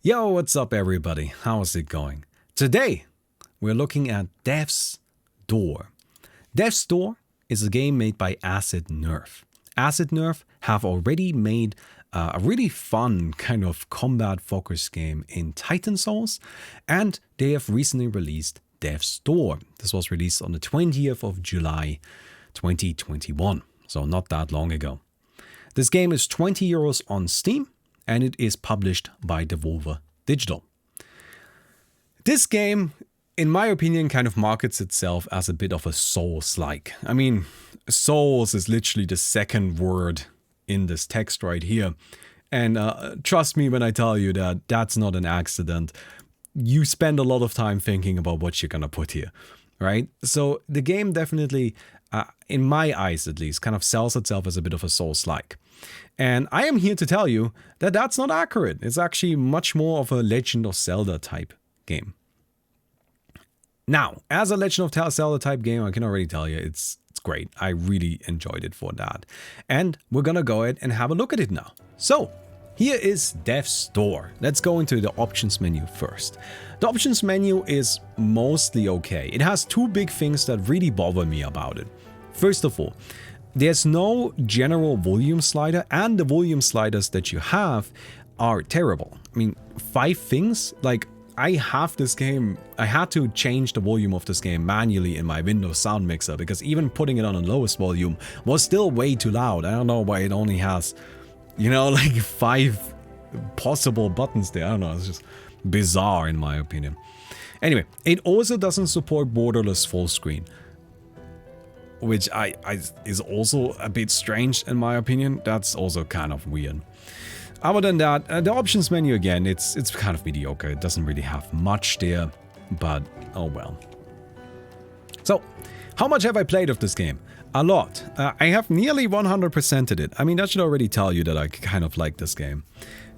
Yo, what's up everybody? How's it going? Today, we're looking at Death's Door. Death's Door is a game made by Acid Nerve. Acid Nerve have already made a really fun kind of combat-focused game in Titan Souls, and they have recently released Death's Door. This was released on the 20th of July 2021, so not that long ago. This game is 20 euros on Steam, and it is published by Devolver Digital. This game, in my opinion, kind of markets itself as a bit of a Souls-like. I mean, Souls is literally the second word in this text right here. And trust me when I tell you that that's not an accident. You spend a lot of time thinking about what you're gonna put here, right? So the game definitely, in my eyes at least, kind of sells itself as a bit of a Souls-like. And I am here to tell you that that's not accurate. It's actually much more of a Legend of Zelda type game. Now, as a Legend of Zelda type game, I can already tell you it's great. I really enjoyed it for that. And we're gonna go ahead and have a look at it now. So, here is Death's Door. Let's go into the options menu first. The options menu is mostly okay. It has two big things that really bother me about it. First of all, there's no general volume slider, and the volume sliders that you have are terrible. I mean, 5 things? Like, I have this game, I had to change the volume of this game manually in my Windows sound mixer, because even putting it on the lowest volume was still way too loud. I don't know why it only has, you know, like 5 possible buttons there. I don't know, it's just bizarre in my opinion. Anyway, it also doesn't support borderless full screen, which is also a bit strange in my opinion. That's also kind of weird. Other than that, the options menu again, it's kind of mediocre. It doesn't really have much there, but oh well. So, how much have I played of this game? A lot. I have nearly 100%ed it. I mean, that should already tell you that I kind of like this game.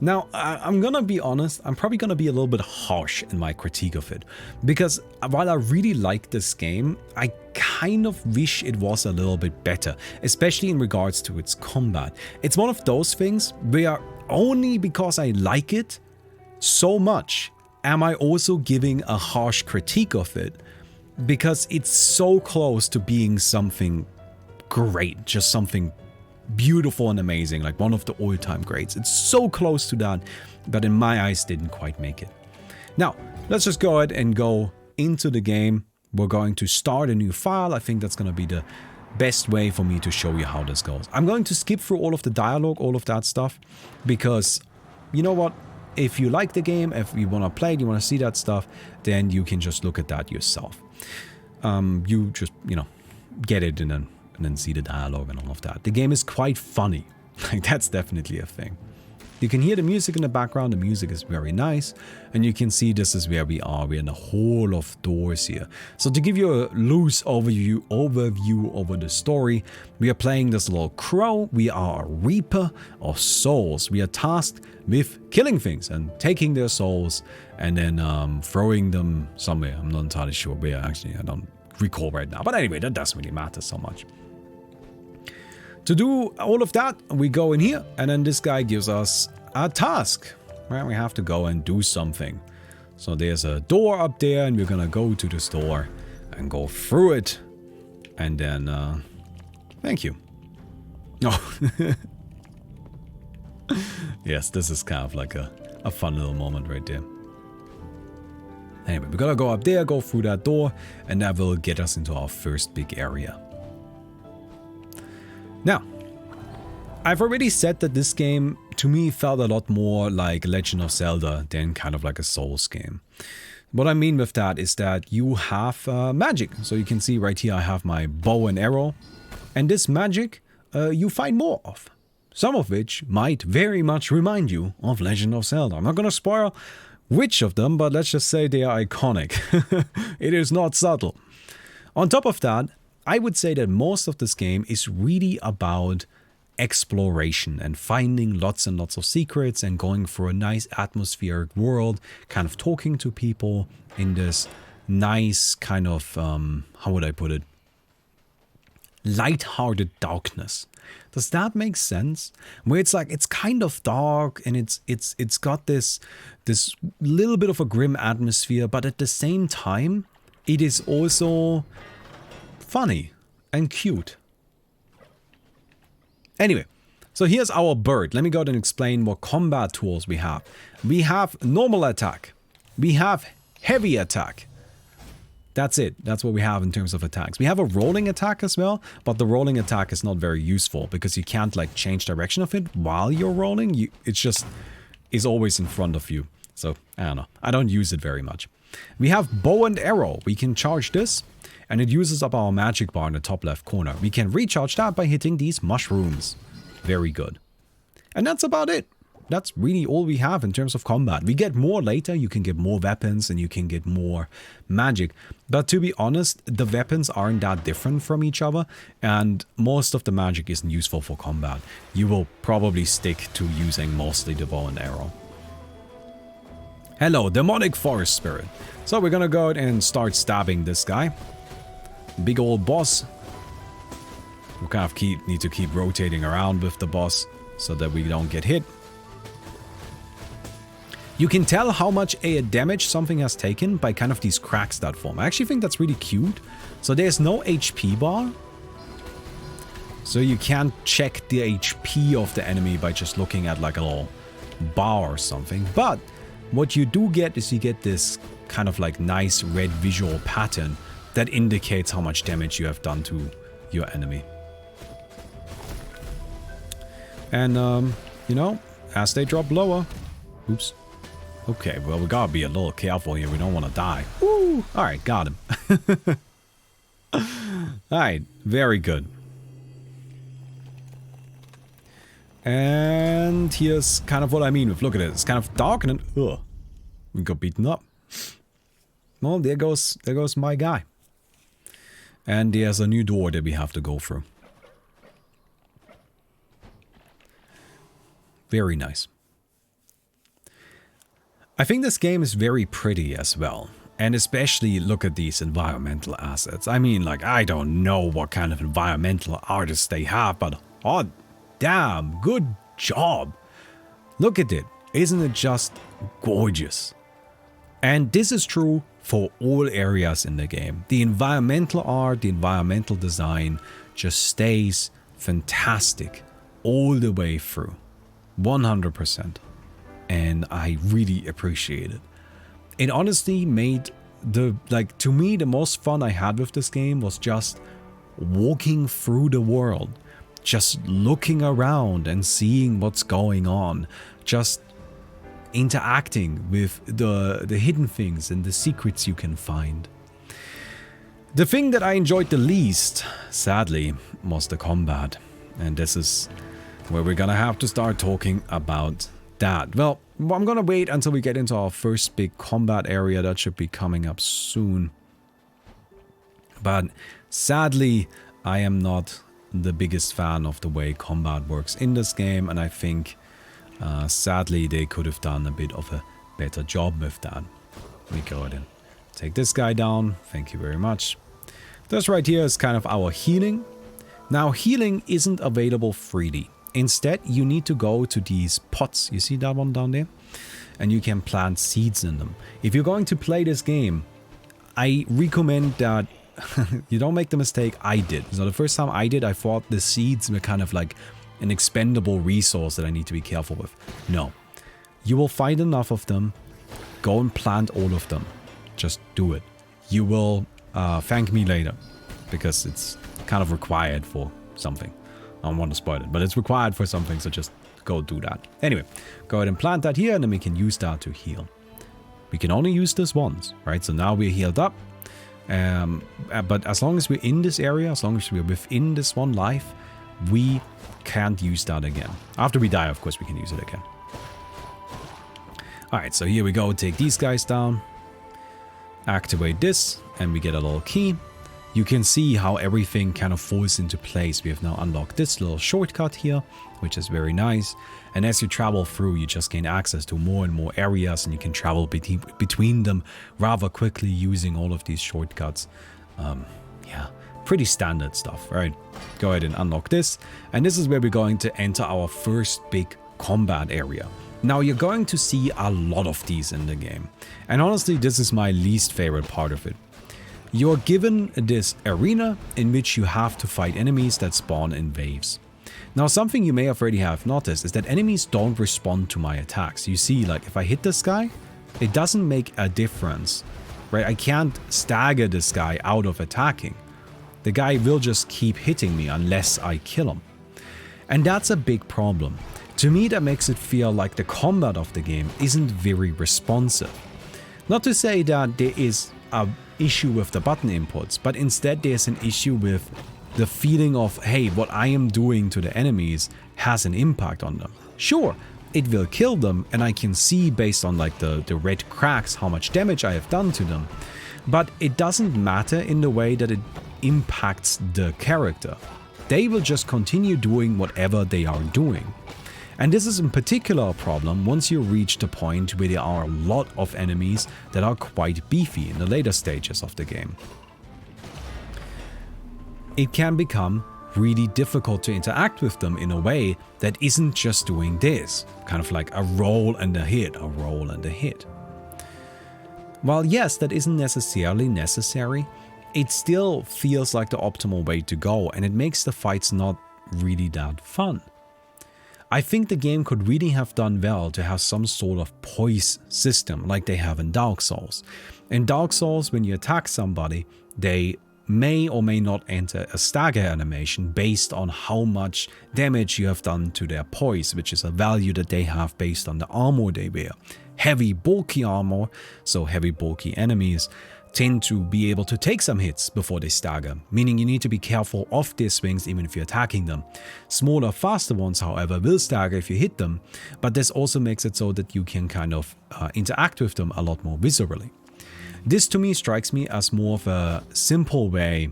Now, I'm gonna be honest, I'm probably gonna be a little bit harsh in my critique of it, because while I really like this game, I kind of wish it was a little bit better, especially in regards to its combat. It's one of those things where only because I like it so much am I also giving a harsh critique of it, because it's so close to being something great, just something beautiful and amazing, like one of the all-time greats. It's so close to that, but in my eyes didn't quite make it. Now, let's just go ahead and go into the game. We're going to start a new file. I think that's going to be the best way for me to show you how this goes. I'm going to skip through all of the dialogue, all of that stuff, because you know what? If you like the game, if you want to play it, you want to see that stuff, then you can just look at that yourself. You just, you know, get it and then see the dialogue and all of that. The game is quite funny. Like, that's definitely a thing. You can hear the music in the background. The music is very nice. And you can see this is where we are. We're in the Hall of Doors here. So to give you a loose overview over the story, we are playing this little crow. We are a reaper of souls. We are tasked with killing things and taking their souls and then throwing them somewhere. I'm not entirely sure where, actually. I don't recall right now. But anyway, that doesn't really matter so much. To do all of that, we go in here, and then this guy gives us a task, where we have to go and do something. So there's a door up there, and we're gonna go to this door and go through it, and then, thank you. Oh, yes, this is kind of like a fun little moment right there. Anyway, we're gonna go up there, go through that door, and that will get us into our first big area. Now, I've already said that this game, to me, felt a lot more like Legend of Zelda than kind of like a Souls game. What I mean with that is that you have magic. So you can see right here I have my bow and arrow. And this magic you find more of. Some of which might very much remind you of Legend of Zelda. I'm not going to spoil which of them, but let's just say they are iconic. It is not subtle. On top of that, I would say that most of this game is really about exploration and finding lots and lots of secrets and going through a nice atmospheric world, kind of talking to people in this nice kind of, how would I put it? light-hearted darkness. Does that make sense? Where it's like, it's kind of dark and it's got this little bit of a grim atmosphere, but at the same time, it is also funny and cute. Anyway, so here's our bird. Let me go ahead and explain what combat tools we have. We have normal attack. We have heavy attack. That's it. That's what we have in terms of attacks. We have a rolling attack as well, but the rolling attack is not very useful because you can't like change direction of it while you're rolling. It's just is always in front of you. So I don't know. I don't use it very much. We have bow and arrow. We can charge this and it uses up our magic bar in the top left corner. We can recharge that by hitting these mushrooms. Very good. And that's about it. That's really all we have in terms of combat. We get more later. You can get more weapons and you can get more magic. But to be honest, the weapons aren't that different from each other. And most of the magic isn't useful for combat. You will probably stick to using mostly the bow and arrow. Hello, demonic forest spirit. So we're gonna go and start stabbing this guy. Big old boss. We kind of need to keep rotating around with the boss so that we don't get hit. You can tell how much damage something has taken by kind of these cracks that form. I actually think that's really cute. So there's no HP bar. So you can't check the HP of the enemy by just looking at like a little bar or something. But what you do get is you get this kind of like nice red visual pattern that indicates how much damage you have done to your enemy. And, you know, as they drop lower... Oops. Okay, well, we gotta be a little careful here. We don't want to die. Woo! Alright, got him. Alright, very good. And here's kind of what I mean with, look at it. It's kind of dark and then, ugh, we got beaten up. Well, there goes my guy. And there's a new door that we have to go through. Very nice. I think this game is very pretty as well. And especially look at these environmental assets. I mean, like, I don't know what kind of environmental artists they have, but oh, damn, good job. Look at it. Isn't it just gorgeous? And this is true for all areas in the game. The environmental art, the environmental design just stays fantastic all the way through. 100%. And I really appreciate it. It honestly made to me, the most fun I had with this game was just walking through the world. Just looking around and seeing what's going on. Just interacting with the hidden things and the secrets you can find. The thing that I enjoyed the least, sadly, was the combat. And this is where we're gonna have to start talking about that. Well, I'm gonna wait until we get into our first big combat area. That should be coming up soon. But sadly, I am not the biggest fan of the way combat works in this game, and I think sadly they could have done a bit of a better job with that. We go ahead and take this guy down. Thank you very much. This right here is kind of our healing. Now, healing isn't available freely. Instead, you need to go to these pots. You see that one down there? And you can plant seeds in them. If you're going to play this game, I recommend that you don't make the mistake I did. So the first time I did, I thought the seeds were kind of like an expendable resource that I need to be careful with. No. You will find enough of them. Go and plant all of them. Just do it. You will thank me later. Because it's kind of required for something. I don't want to spoil it, but it's required for something, so just go do that. Anyway, go ahead and plant that here, and then we can use that to heal. We can only use this once, right? So now we're healed up. But as long as we're in this area, as long as we're within this one life, we can't use that again. After we die, of course, we can use it again. Alright, so here we go. Take these guys down. Activate this, and we get a little key. You can see how everything kind of falls into place. We have now unlocked this little shortcut here, which is very nice. And as you travel through, you just gain access to more and more areas, and you can travel between them rather quickly using all of these shortcuts. Yeah, Pretty standard stuff, right? Go ahead and unlock this. And this is where we're going to enter our first big combat area. Now you're going to see a lot of these in the game. And honestly, this is my least favorite part of it. You're given this arena in which you have to fight enemies that spawn in waves. Now something you may already have noticed is that enemies don't respond to my attacks. You see, like if I hit this guy, it doesn't make a difference, right? I can't stagger this guy out of attacking. The guy will just keep hitting me unless I kill him. And that's a big problem. To me, that makes it feel like the combat of the game isn't very responsive. Not to say that there is an issue with the button inputs, but instead there's an issue with the feeling of, hey, what I am doing to the enemies has an impact on them. Sure, it will kill them, and I can see based on like the red cracks how much damage I have done to them, but it doesn't matter in the way that it impacts the character. They will just continue doing whatever they are doing. And this is in particular a problem once you reach the point where there are a lot of enemies that are quite beefy in the later stages of the game. It can become really difficult to interact with them in a way that isn't just doing this, kind of like a roll and a hit, a roll and a hit. While yes, that isn't necessarily necessary, it still feels like the optimal way to go, and it makes the fights not really that fun. I think the game could really have done well to have some sort of poise system like they have in Dark Souls. In Dark Souls, when you attack somebody, they may or may not enter a stagger animation based on how much damage you have done to their poise, which is a value that they have based on the armor they wear. Heavy, bulky armor, so heavy, bulky enemies, tend to be able to take some hits before they stagger, meaning you need to be careful of their swings even if you're attacking them. Smaller, faster ones, however, will stagger if you hit them, but this also makes it so that you can kind of interact with them a lot more viscerally. This to me strikes me as more of a simple way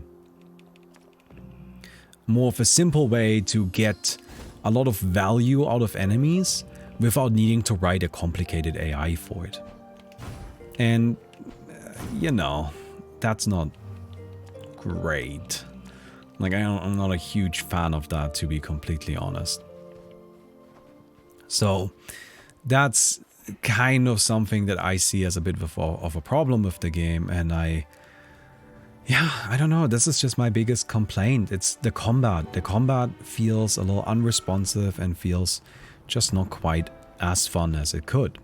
to get a lot of value out of enemies without needing to write a complicated AI for it. And you know, that's not great. Like, I'm not a huge fan of that, to be completely honest. So that's kind of something that I see as a bit of a problem with the game. And I don't know. This is just my biggest complaint. It's the combat. The combat feels a little unresponsive and feels just not quite as fun as it could.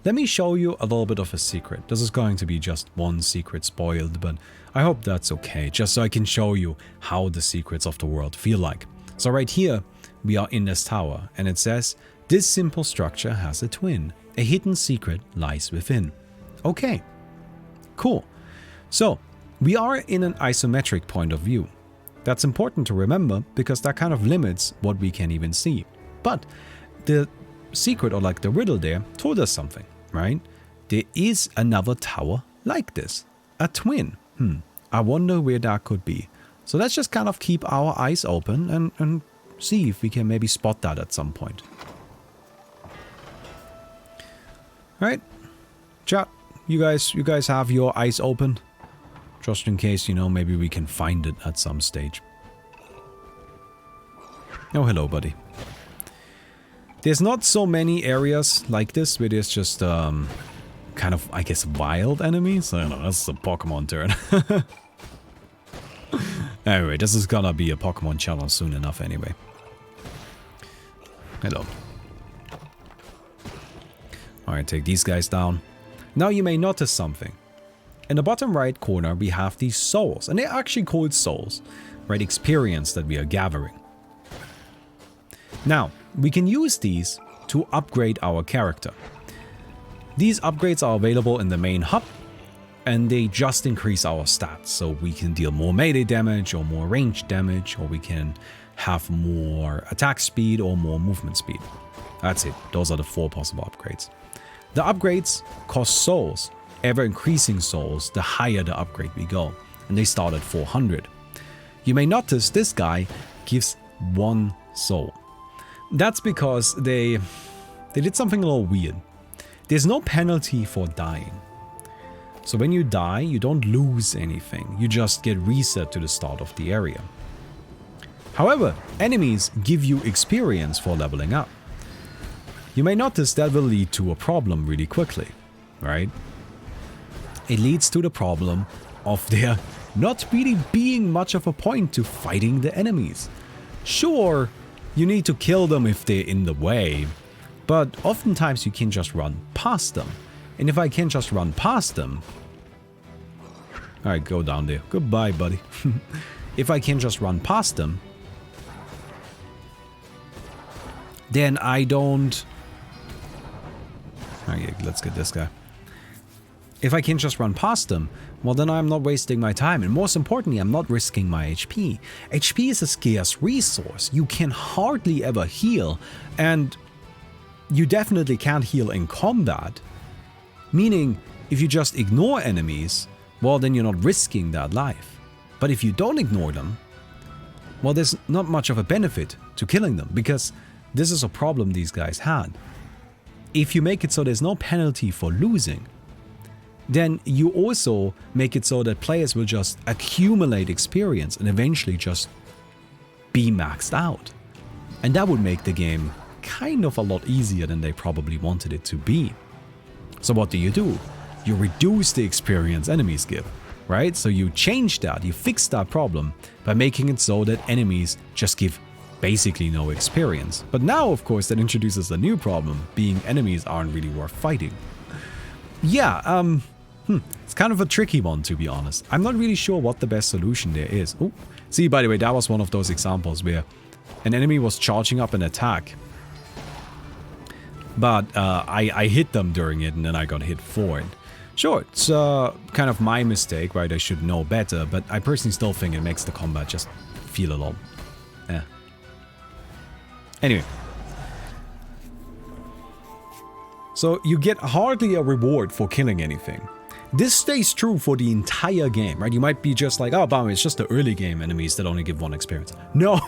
Let me show you a little bit of a secret. This is going to be just one secret spoiled, but I hope that's okay, just so I can show you how the secrets of the world feel like. So right here, we are in this tower, and it says, this simple structure has a twin. A hidden secret lies within. Okay, cool. So, we are in an isometric point of view. That's important to remember, because that kind of limits what we can even see. But the secret, or like the riddle there, told us something, right? There is another tower like this, a twin. I wonder where that could be. So let's just kind of keep our eyes open and see if we can maybe spot that at some point. Right? Chat, you guys have your eyes open? Just in case, you know, maybe we can find it at some stage. Oh, hello, buddy. There's not so many areas like this where there's just kind of, I guess, wild enemies. I don't know, that's a Pokemon turn. Anyway, this is gonna be a Pokemon channel soon enough anyway. Hello. Alright, take these guys down. Now you may notice something. In the bottom right corner we have these souls, and they're actually called souls, right? Experience that we are gathering. Now, we can use these to upgrade our character. These upgrades are available in the main hub, and they just increase our stats, so we can deal more melee damage or more ranged damage, or we can have more attack speed or more movement speed. That's it. Those are the 4 possible upgrades. The upgrades cost souls, ever increasing souls the higher the upgrade we go, and they start at 400. You may notice this guy gives 1 soul. That's because they did something a little weird. There's no penalty for dying. So when you die, you don't lose anything. You just get reset to the start of the area. However, enemies give you experience for leveling up. You may notice that will lead to a problem really quickly, right? It leads to the problem of there not really being much of a point to fighting the enemies. Sure, you need to kill them if they're in the way, but oftentimes you can just run past them. And if I can just run past them... Alright, go down there. Goodbye, buddy. If I can just run past them, then I don't... Alright, let's get this guy. If I can just run past them, well then I'm not wasting my time, and most importantly, I'm not risking my HP. HP is a scarce resource. You can hardly ever heal, and you definitely can't heal in combat. Meaning, if you just ignore enemies, well then you're not risking that life. But if you don't ignore them, well there's not much of a benefit to killing them, because this is a problem these guys had. If you make it so there's no penalty for losing, then you also make it so that players will just accumulate experience and eventually just be maxed out. And that would make the game kind of a lot easier than they probably wanted it to be. So what do? You reduce the experience enemies give, right? So you change that, you fix that problem by making it so that enemies just give basically no experience. But now, of course, that introduces a new problem, being enemies aren't really worth fighting. Yeah, it's kind of a tricky one, to be honest. I'm not really sure what the best solution there is. Oh, see, by the way, that was one of those examples where an enemy was charging up an attack, but I hit them during it and then I got hit for it. Sure, it's kind of my mistake, right? I should know better, but I personally still think it makes the combat just feel a lot... eh. Anyway. So you get hardly a reward for killing anything. This stays true for the entire game, right? You might be just like, oh, Baumi, it's just the early game enemies that only give 1 experience. No,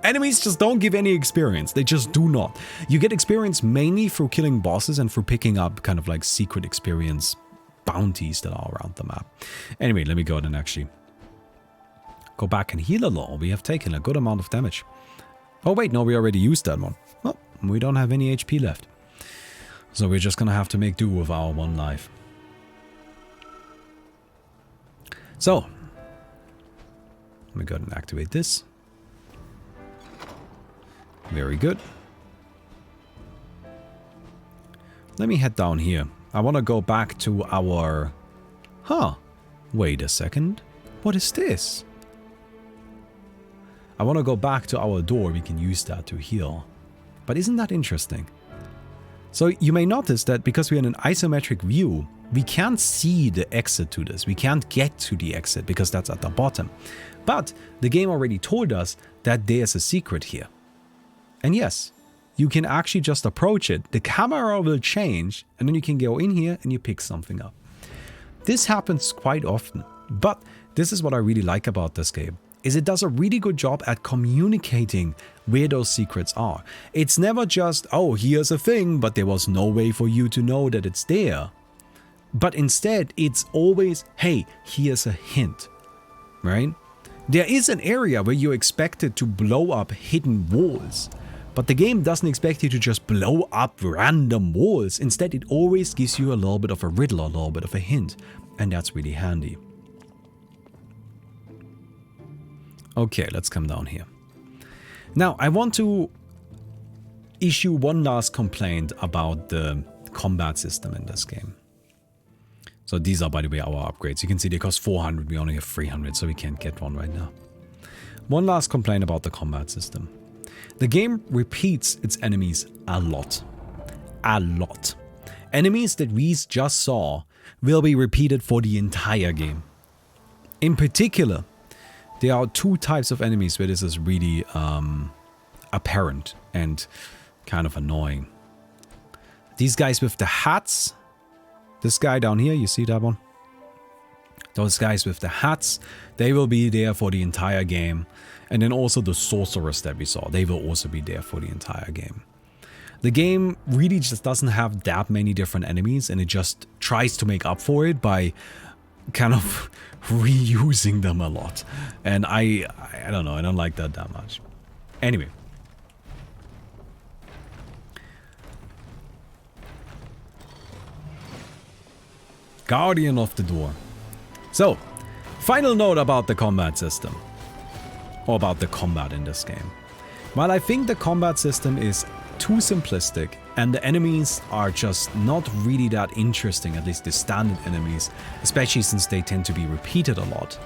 enemies just don't give any experience. They just do not. You get experience mainly through killing bosses and through picking up kind of like secret experience bounties that are around the map. Anyway, let me go ahead and actually go back and heal a lot. We have taken a good amount of damage. Oh, wait, no, we already used that one. Well, we don't have any HP left. So we're just gonna have to make do with our 1 life. So, let me go ahead and activate this. Very good. Let me head down here. I want to go back to our... Huh. Wait a second. What is this? I want to go back to our door. We can use that to heal. But isn't that interesting? So you may notice that because we're in an isometric view, we can't see the exit to this. We can't get to the exit because that's at the bottom. But the game already told us that there's a secret here. And yes, you can actually just approach it. The camera will change and then you can go in here and you pick something up. This happens quite often. But this is what I really like about this game, is it does a really good job at communicating where those secrets are. It's never just, oh, here's a thing, but there was no way for you to know that it's there. But instead, it's always, hey, here's a hint, right? There is an area where you're expected to blow up hidden walls, but the game doesn't expect you to just blow up random walls. Instead, it always gives you a little bit of a riddle, a little bit of a hint, and that's really handy. Okay, let's come down here. Now, I want to issue one last complaint about the combat system in this game. So these are, by the way, our upgrades. You can see they cost 400, we only have 300, so we can't get one right now. One last complaint about the combat system. The game repeats its enemies a lot. A lot. Enemies that we just saw will be repeated for the entire game. In particular, there are 2 types of enemies where this is really apparent and kind of annoying. These guys with the hats. This guy down here, you see that one? Those guys with the hats, they will be there for the entire game. And then also the sorcerers that we saw, they will also be there for the entire game. The game really just doesn't have that many different enemies, and it just tries to make up for it by kind of reusing them a lot. And I don't know, I don't like that much. Anyway. Guardian of the Door. So, final note about the combat system. Or about the combat in this game. While I think the combat system is too simplistic and the enemies are just not really that interesting, at least the standard enemies, especially since they tend to be repeated a lot,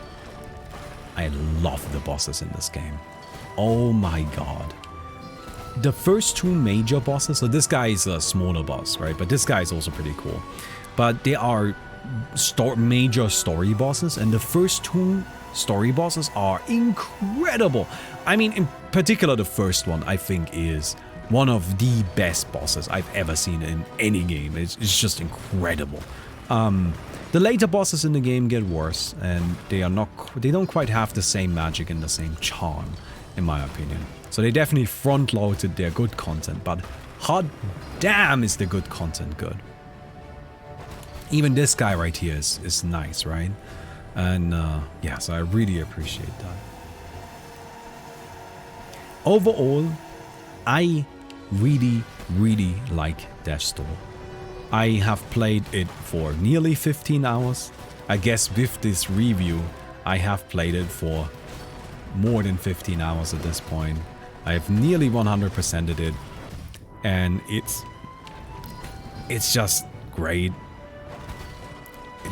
I love the bosses in this game. Oh my god. The first two major bosses, so this guy is a smaller boss, right? But this guy is also pretty cool. But they are major story bosses, and the first two story bosses are incredible. I mean, in particular, the first one, I think, is one of the best bosses I've ever seen in any game. It's just incredible. The later bosses in the game get worse, and they don't quite have the same magic and the same charm, in my opinion. So they definitely front-loaded their good content, but hot damn is the good content good. Even this guy right here is nice, right? And yeah, so I really appreciate that. Overall, I really like Death's Door. I have played it for nearly 15 hours. I guess with this review, I have played it for more than 15 hours at this point. I've nearly 100%ed it, and it's just great.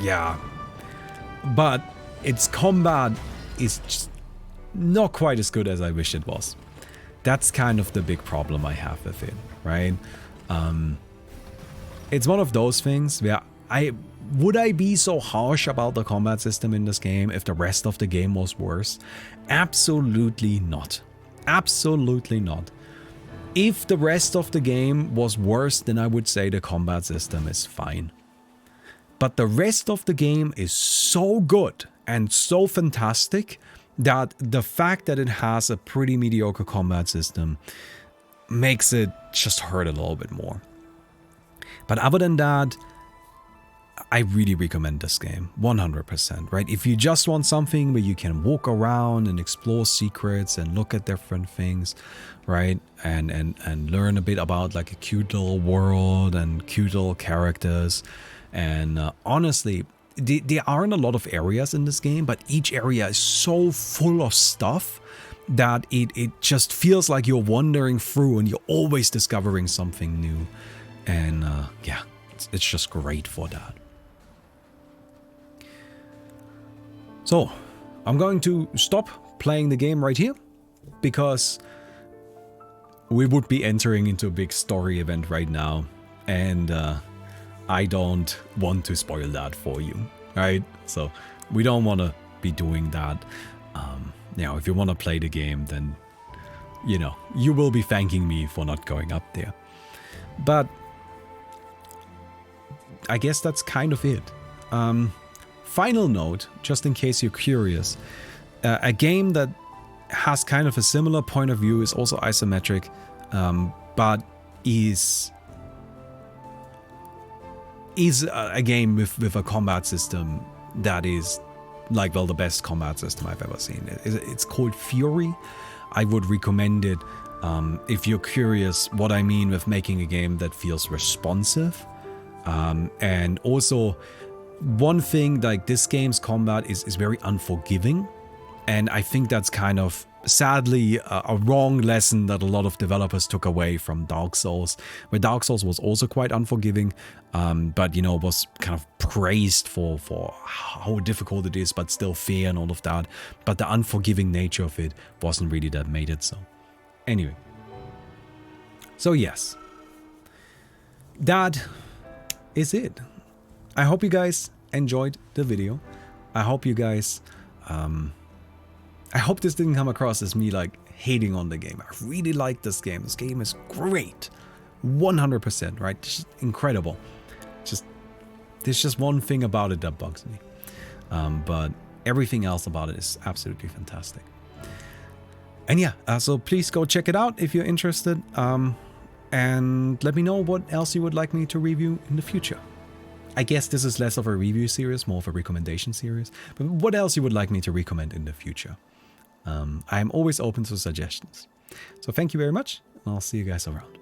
Yeah, but its combat is just not quite as good as I wish it was. That's kind of the big problem I have with it, right? It's one of those things where would I be so harsh about the combat system in this game if the rest of the game was worse? Absolutely not. Absolutely not. If the rest of the game was worse, then I would say the combat system is fine. But the rest of the game is so good and so fantastic that the fact that it has a pretty mediocre combat system makes it just hurt a little bit more. But other than that, I really recommend this game, 100%, right? If you just want something where you can walk around and explore secrets and look at different things, right? And learn a bit about like a cute little world and cute little characters. And honestly, there aren't a lot of areas in this game, but each area is so full of stuff that it just feels like you're wandering through and you're always discovering something new. And yeah, it's just great for that. So, I'm going to stop playing the game right here, because we would be entering into a big story event right now, and I don't want to spoil that for you, right? So, we don't want to be doing that. You know, if you want to play the game, then, you know, you will be thanking me for not going up there. But I guess that's kind of it. Final note, just in case you're curious, a game that has kind of a similar point of view, is also isometric, but is a game with a combat system that is like, well, the best combat system I've ever seen. It's called Fury. I would recommend it if you're curious what I mean with making a game that feels responsive. And also, one thing, like, this game's combat is very unforgiving, and I think that's kind of, sadly, a wrong lesson that a lot of developers took away from Dark Souls, where Dark Souls was also quite unforgiving, but, you know, was kind of praised for how difficult it is, but still fair and all of that, but the unforgiving nature of it wasn't really that made it so. Anyway, so yes, that is it. I hope you guys enjoyed the video. I hope you guys, I hope this didn't come across as me like hating on the game. I really like this game. This game is great. 100%, right? Just incredible. There's just one thing about it that bugs me. But everything else about it is absolutely fantastic. And yeah, so please go check it out if you're interested. And let me know what else you would like me to review in the future. I guess this is less of a review series, more of a recommendation series. But what else you would like me to recommend in the future? I'm always open to suggestions. So thank you very much, and I'll see you guys around.